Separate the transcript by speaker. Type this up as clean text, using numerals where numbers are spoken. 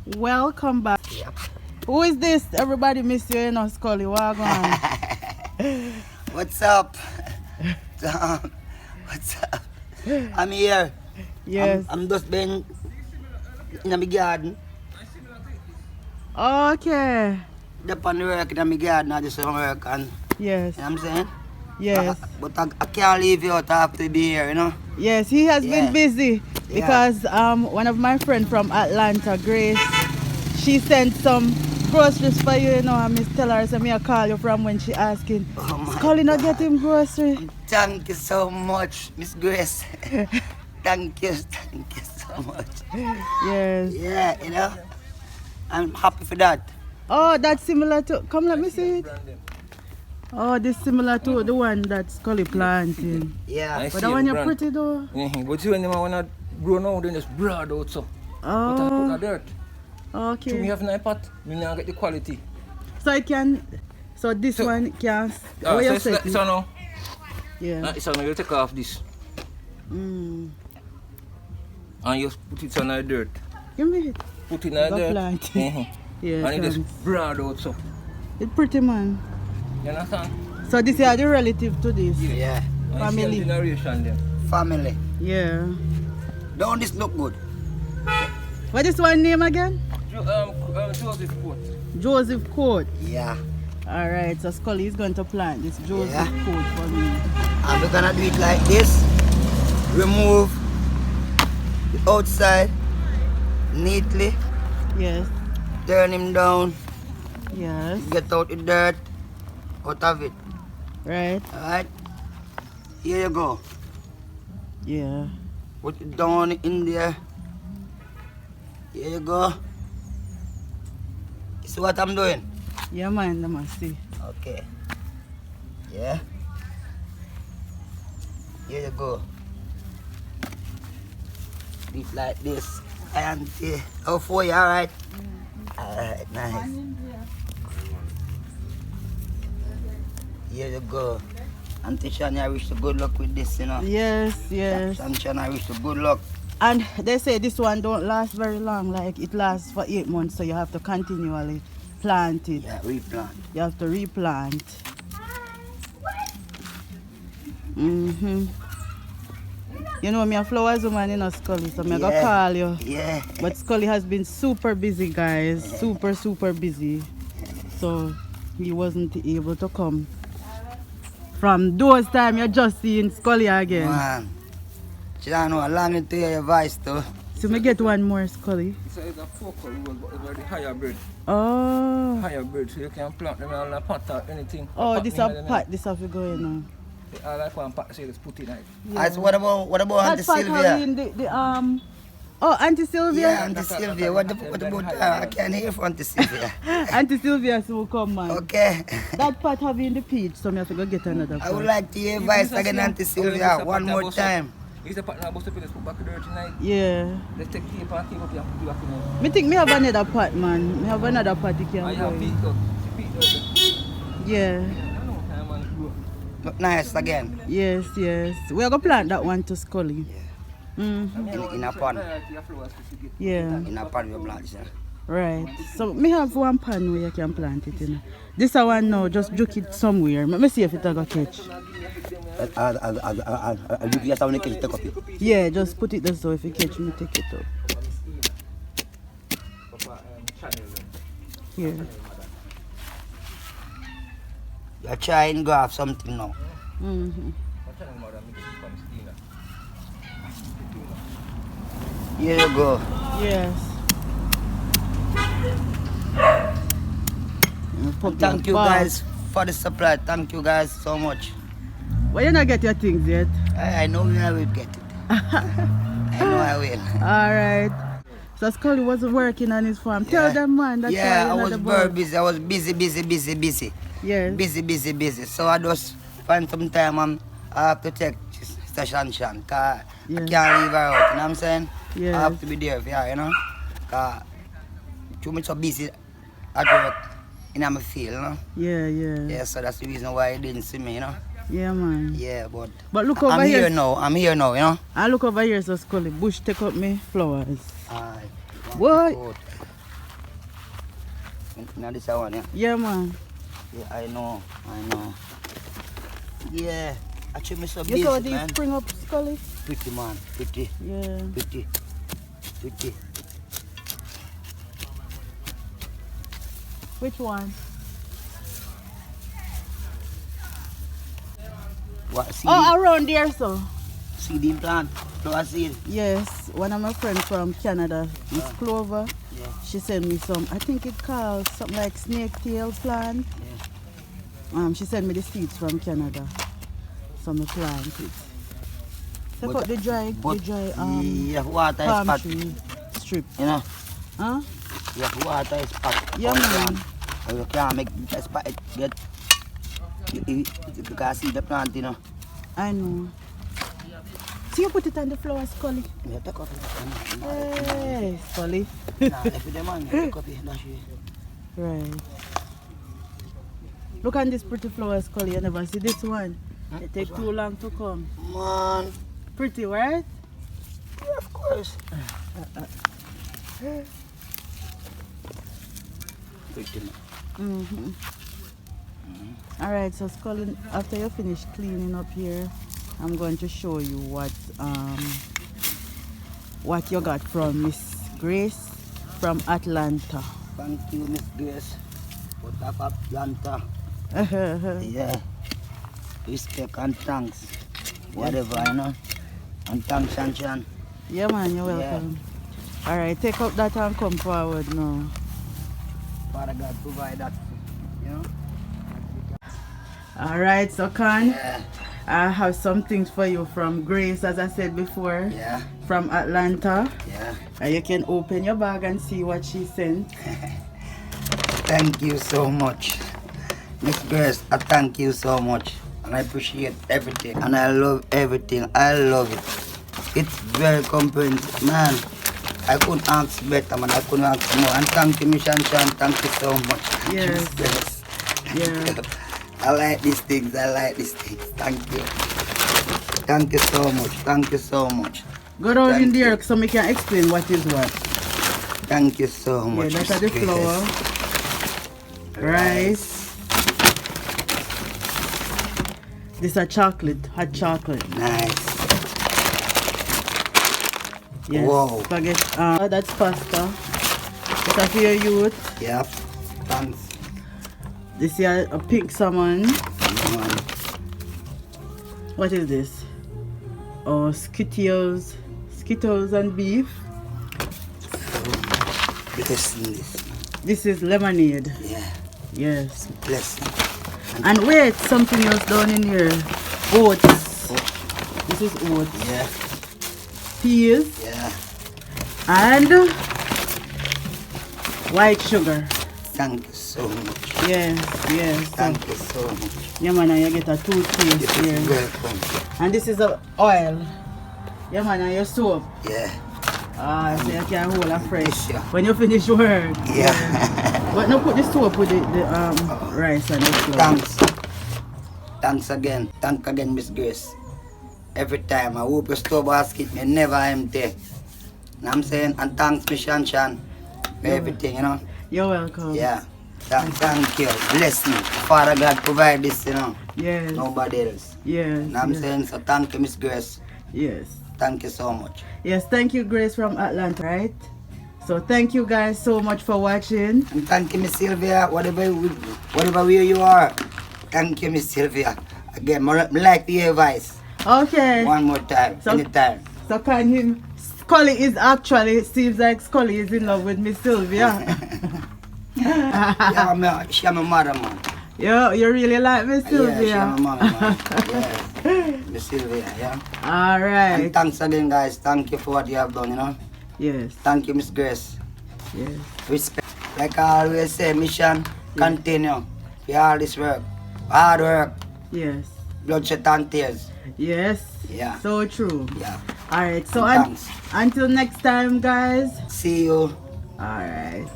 Speaker 1: Welcome back.
Speaker 2: Yep.
Speaker 1: Who is this? Everybody miss you, Skully. What going?
Speaker 2: What's up? What's up? I'm here.
Speaker 1: Yes.
Speaker 2: I'm just been in my garden.
Speaker 1: Okay.
Speaker 2: Upon the work in my garden, I just work and
Speaker 1: Yes.
Speaker 2: you know what I'm saying?
Speaker 1: Yes.
Speaker 2: But I can't leave you out. I have to be here, you know?
Speaker 1: Yes, he has been busy because one of my friends from Atlanta, Grace, she sent some groceries for you, I miss tell her, so me I call you from when she asking, Skully not get him grocery.
Speaker 2: Thank you so much, Miss Grace. Thank you so much.
Speaker 1: Yes.
Speaker 2: Yeah, you know? I'm happy for that.
Speaker 1: Oh, that's similar to, come let me see it. Oh, this similar to the one that Skully planting.
Speaker 2: Yeah.
Speaker 1: But that one you're pretty though.
Speaker 3: But you when them wanna grow now, then just broad out so. But I put the dirt.
Speaker 1: Okay.
Speaker 3: So we have an pot, we now get the quality.
Speaker 1: So it can, so this one can,
Speaker 3: So it's like, so now,
Speaker 1: yeah.
Speaker 3: so now you take off this.
Speaker 1: Mm.
Speaker 3: And you put it on the dirt.
Speaker 1: Give me it.
Speaker 3: Put it in the dirt.
Speaker 1: Plant. Yeah,
Speaker 3: And it just broad out so.
Speaker 1: it's pretty man.
Speaker 3: You understand?
Speaker 1: So this is the relative to this.
Speaker 2: Yeah.
Speaker 1: Family.
Speaker 3: Generation there.
Speaker 2: Family.
Speaker 1: Yeah.
Speaker 2: Don't this look good?
Speaker 1: What is one name again?
Speaker 3: Joseph Court.
Speaker 1: Joseph Court.
Speaker 2: Yeah.
Speaker 1: Alright, so Skully is going to plant this Joseph Court for me.
Speaker 2: And we're gonna do it like this. Remove the outside neatly.
Speaker 1: Yes.
Speaker 2: Turn him down.
Speaker 1: Yes.
Speaker 2: Get out the dirt out of it.
Speaker 1: Right.
Speaker 2: Alright? Here you go.
Speaker 1: Yeah.
Speaker 2: Put it down in there. Here you go. You see what I'm doing?
Speaker 1: Yeah man, let me see.
Speaker 2: Okay. Yeah. Here you go. Do it like this. Auntie. Oh, for you, alright? Alright, nice. Here you go. Auntie Shan, I wish you good luck with this, you know.
Speaker 1: Yes, yes.
Speaker 2: Shan, I wish you good luck.
Speaker 1: And they say this one don't last very long, like it lasts for 8 months, so you have to continually plant it.
Speaker 2: Yeah, replant.
Speaker 1: You have to replant. Mm-hmm. You know me a flowers woman in Skully, so I'm gonna call you.
Speaker 2: Yeah.
Speaker 1: But Skully has been super busy, guys. Super busy. So he wasn't able to come. From those time you're just seeing Skully again.
Speaker 2: Man. Shan, I long to hear your voice too.
Speaker 1: So me get one more Skully.
Speaker 3: It's a focal rule, but it's the higher bird.
Speaker 1: Oh.
Speaker 3: Higher bird, so you can plant them on a pot or anything.
Speaker 1: Oh, this a pot, this have to go in now.
Speaker 3: I like one pot, so let's put it in.
Speaker 2: Yeah. So what about Auntie Sylvia?
Speaker 1: Oh, Auntie Sylvia?
Speaker 2: Yeah, Auntie Sylvia. What about her? I can't hear from Auntie Sylvia.
Speaker 1: Auntie Sylvia will come, man.
Speaker 2: Okay.
Speaker 1: That pot have in the peach, so I have to go get another pot.
Speaker 2: I would like to hear voice again, Auntie Sylvia, one more time.
Speaker 3: Is the pot now supposed to put back the dirt tonight?
Speaker 1: Yeah.
Speaker 3: Let's take tape and keep up here and put it back in.
Speaker 1: Me think me have another pot, man. Me have another pot you can
Speaker 3: I
Speaker 1: go
Speaker 3: have
Speaker 1: in.
Speaker 3: feet.
Speaker 1: Yeah.
Speaker 2: Look nice again.
Speaker 1: Yes. We're gonna plant that one to Skully.
Speaker 2: In a pan.
Speaker 1: Yeah.
Speaker 2: In a pan we plant, yeah.
Speaker 1: Right. So me have one pan where you can plant it in. This one now, just juke it somewhere. Let me see if it will catch.
Speaker 2: I'll do just want to catch the copy.
Speaker 1: Yeah, just put it there so if you catch me, take it up. Yeah.
Speaker 2: You're trying to grab something now.
Speaker 1: Mm-hmm.
Speaker 2: Here you go.
Speaker 1: Yes.
Speaker 2: Thank you guys for the supply. Thank you guys so much.
Speaker 1: Well, you not get your things yet.
Speaker 2: I know I will get it. I know I will.
Speaker 1: Alright. So Skully was working on his farm. Tell them, man. That's
Speaker 2: I
Speaker 1: why
Speaker 2: was very busy. I was busy.
Speaker 1: Yes.
Speaker 2: Busy. So I just find some time I have to take Sister Shan. Cause I can't leave her out. You know what I'm saying?
Speaker 1: Yes.
Speaker 2: I have to be there for her, you know? Cause I'm so busy at work in my field, you know?
Speaker 1: Yeah.
Speaker 2: Yeah, so that's the reason why you didn't see me, you know?
Speaker 1: Yeah, man.
Speaker 2: Yeah,
Speaker 1: but look over here.
Speaker 2: I'm here now, you know?
Speaker 1: I look over here, so Skully. Bush take up me flowers.
Speaker 2: Aye.
Speaker 1: What?
Speaker 2: Now this one, yeah.
Speaker 1: Yeah, man.
Speaker 2: Yeah, I know. Yeah, actually, me so
Speaker 1: You
Speaker 2: busy,
Speaker 1: saw these
Speaker 2: man.
Speaker 1: spring up, Skully?
Speaker 2: Pretty, man. Pretty.
Speaker 1: Yeah.
Speaker 2: Pretty.
Speaker 1: Which one?
Speaker 2: What seed?
Speaker 1: Oh, around there, so.
Speaker 2: Seed plant. Flower seed.
Speaker 1: Yes, one of my friends from Canada, Miss Clover.
Speaker 2: Yeah.
Speaker 1: She sent me some, I think it called something like snake tail plant.
Speaker 2: Yeah.
Speaker 1: She sent me the seeds from Canada. Some plant it. Check out the dry
Speaker 2: yeah, water is
Speaker 1: palm
Speaker 2: pot.
Speaker 1: tree strip.
Speaker 2: You know?
Speaker 1: Huh?
Speaker 2: Yeah, water is pot.
Speaker 1: Yeah, man.
Speaker 2: You can't make the spot get. You can see the plant, you know.
Speaker 1: I know. So you put it on the floor, Skully?
Speaker 2: Yeah, take off it.
Speaker 1: Hey, Skully.
Speaker 2: Nah, if you demand, take off it.
Speaker 1: Right. Look at this pretty flower, Skully. You never see this one. It takes too long to come.
Speaker 2: Man.
Speaker 1: Pretty, right?
Speaker 2: Yeah, of course. Pretty, man.
Speaker 1: Alright, so Skully, after you finish cleaning up here, I'm going to show you what you got from Miss Grace from Atlanta.
Speaker 2: Thank you, Miss Grace. Put up Atlanta. Yeah. Respect and thanks. Whatever, you know. And thanks, Shan.
Speaker 1: Yeah, man, you're welcome. Yeah. Alright, take up that and come forward now.
Speaker 2: Father God, provide that, you know.
Speaker 1: Alright, so Khan,
Speaker 2: Yeah.
Speaker 1: I have some things for you from Grace, as I said before.
Speaker 2: Yeah.
Speaker 1: From Atlanta.
Speaker 2: Yeah.
Speaker 1: And you can open your bag and see what she sent.
Speaker 2: Thank you so much. Miss Grace, I thank you so much. And I appreciate everything. And I love everything. I love it. It's very comprehensive. Man, I couldn't ask better, man. I couldn't ask more. And thank you, Miss Shan. Thank you so much.
Speaker 1: Yes.
Speaker 2: Miss Grace.
Speaker 1: Yeah.
Speaker 2: I like these things. Thank you. Thank you so much. Thank you so much.
Speaker 1: Go down in there so we can explain what is what.
Speaker 2: Thank you so much.
Speaker 1: Yeah, that's the flour, rice. This is chocolate, hot chocolate.
Speaker 2: Nice.
Speaker 1: Yes.
Speaker 2: Wow.
Speaker 1: Spaghetti. That's pasta. It's for your youth.
Speaker 2: Yep. Thanks.
Speaker 1: This is a pink salmon. What is this? Oh, Skittles and beef.
Speaker 2: This.
Speaker 1: This is lemonade.
Speaker 2: Yeah.
Speaker 1: Yes.
Speaker 2: Blessing.
Speaker 1: And wait, something else down in here. Oats. This is oats.
Speaker 2: Yeah.
Speaker 1: Peas.
Speaker 2: Yeah.
Speaker 1: And white sugar.
Speaker 2: Thank you so much.
Speaker 1: Yes.
Speaker 2: Thank you so much.
Speaker 1: Yeah, man, and you get a toothpaste
Speaker 2: This
Speaker 1: here.
Speaker 2: is welcome.
Speaker 1: And this is a oil. Yeah, man, and your soap.
Speaker 2: Yeah.
Speaker 1: So you can hold a fresh.
Speaker 2: Yeah.
Speaker 1: When you finish work.
Speaker 2: Yeah.
Speaker 1: But now put the soap with the rice and the flour.
Speaker 2: Thanks again. Thank again, Miss Grace. Every time I open the store basket, me never empty. You know what I'm saying? And thanks, Miss Shan, for everything, you know?
Speaker 1: You're welcome.
Speaker 2: Yeah. Thank you. Bless me. Father God provide this, you know?
Speaker 1: Yes.
Speaker 2: Nobody else.
Speaker 1: Yes.
Speaker 2: You know what I'm saying? So thank you, Miss Grace.
Speaker 1: Yes.
Speaker 2: Thank you so much.
Speaker 1: Yes, thank you, Grace from Atlanta, right? So thank you guys so much for watching.
Speaker 2: And thank you, Miss Sylvia, whatever way you are. Thank you, Miss Sylvia. Again, I like the advice.
Speaker 1: Okay.
Speaker 2: One more time,
Speaker 1: So-
Speaker 2: anytime.
Speaker 1: So can him Skully is actually seems like Skully is in love with Miss Sylvia.
Speaker 2: Yeah, she's my mother, man.
Speaker 1: You really like Miss
Speaker 2: Yeah,
Speaker 1: Sylvia.
Speaker 2: she's my mama, man. Yeah, Miss Sylvia, yeah.
Speaker 1: All right.
Speaker 2: And thanks again, guys. Thank you for what you have done, you know.
Speaker 1: Yes.
Speaker 2: Thank you, Miss Grace.
Speaker 1: Yes.
Speaker 2: Respect. Like I always say, mission, continue. For all this work. Hard work.
Speaker 1: Yes.
Speaker 2: Blood, sweat, and tears.
Speaker 1: Yes.
Speaker 2: Yeah.
Speaker 1: So true.
Speaker 2: Yeah.
Speaker 1: All right. So
Speaker 2: Thanks.
Speaker 1: until next time, guys.
Speaker 2: See you.
Speaker 1: All right.